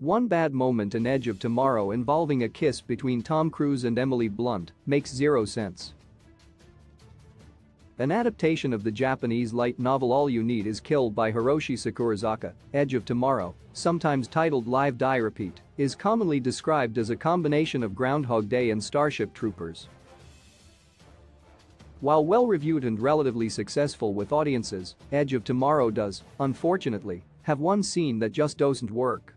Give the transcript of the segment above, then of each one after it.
One bad moment in Edge of Tomorrow involving a kiss between Tom Cruise and Emily Blunt makes zero sense. An adaptation of the Japanese light novel All You Need Is Killed by Hiroshi Sakurazaka, Edge of Tomorrow, sometimes titled Live Die Repeat, is commonly described as a combination of Groundhog Day and Starship Troopers. While well-reviewed and relatively successful with audiences, Edge of Tomorrow does, unfortunately, have one scene that just doesn't work.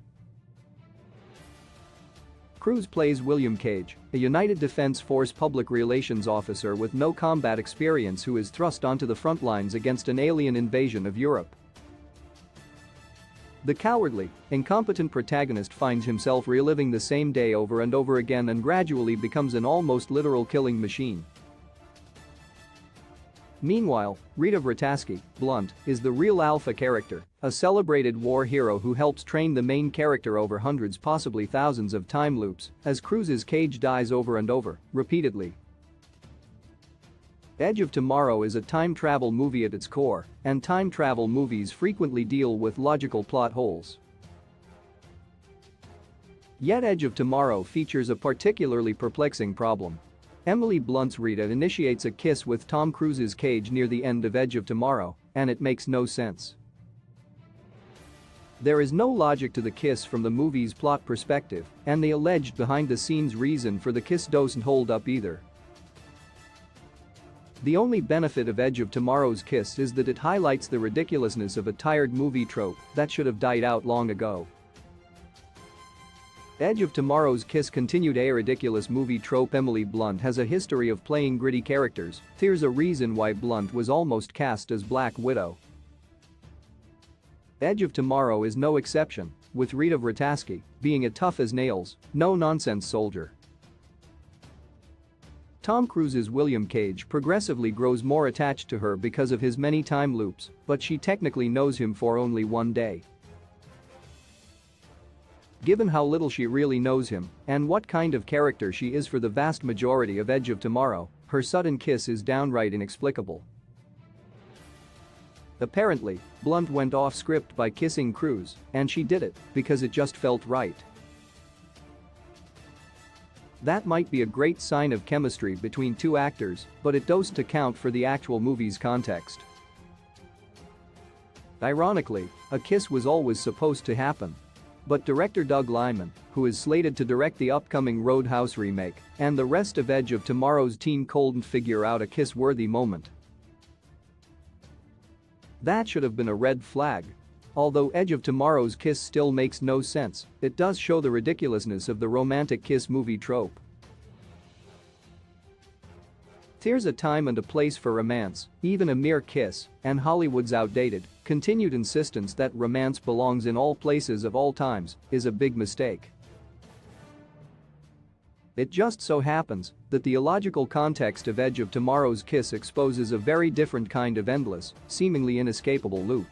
Cruise plays William Cage, a United Defense Force public relations officer with no combat experience who is thrust onto the front lines against an alien invasion of Europe. The cowardly, incompetent protagonist finds himself reliving the same day over and over again and gradually becomes an almost literal killing machine. Meanwhile, Rita Vrataski, Blunt, is the real alpha character, a celebrated war hero who helps train the main character over hundreds, possibly thousands of time loops as Cruise's Cage dies over and over, repeatedly. Edge of Tomorrow is a time travel movie at its core, and time travel movies frequently deal with logical plot holes. Yet Edge of Tomorrow features a particularly perplexing problem. Emily Blunt's Rita initiates a kiss with Tom Cruise's Cage near the end of Edge of Tomorrow, and it makes no sense. There is no logic to the kiss from the movie's plot perspective, and the alleged behind-the-scenes reason for the kiss doesn't hold up either. The only benefit of Edge of Tomorrow's kiss is that it highlights the ridiculousness of a tired movie trope that should have died out long ago. Edge of Tomorrow's kiss continued a ridiculous movie trope. Emily Blunt has a history of playing gritty characters. There's a reason why Blunt was almost cast as Black Widow. Edge of Tomorrow is no exception, with Rita Vrataski being a tough-as-nails, no-nonsense soldier. Tom Cruise's William Cage progressively grows more attached to her because of his many time loops, but she technically knows him for only one day. Given how little she really knows him and what kind of character she is for the vast majority of Edge of Tomorrow, her sudden kiss is downright inexplicable. Apparently, Blunt went off script by kissing Cruise, and she did it because it just felt right. That might be a great sign of chemistry between two actors, but it doesn't account for the actual movie's context. Ironically, a kiss was always supposed to happen. But director Doug Liman, who is slated to direct the upcoming Roadhouse remake, and the rest of Edge of Tomorrow's team couldn't figure out a kiss-worthy moment. That should have been a red flag. Although Edge of Tomorrow's kiss still makes no sense, it does show the ridiculousness of the romantic kiss movie trope. There's a time and a place for romance, even a mere kiss, and Hollywood's outdated, continued insistence that romance belongs in all places of all times is a big mistake. It just so happens that the illogical context of Edge of Tomorrow's kiss exposes a very different kind of endless, seemingly inescapable loop.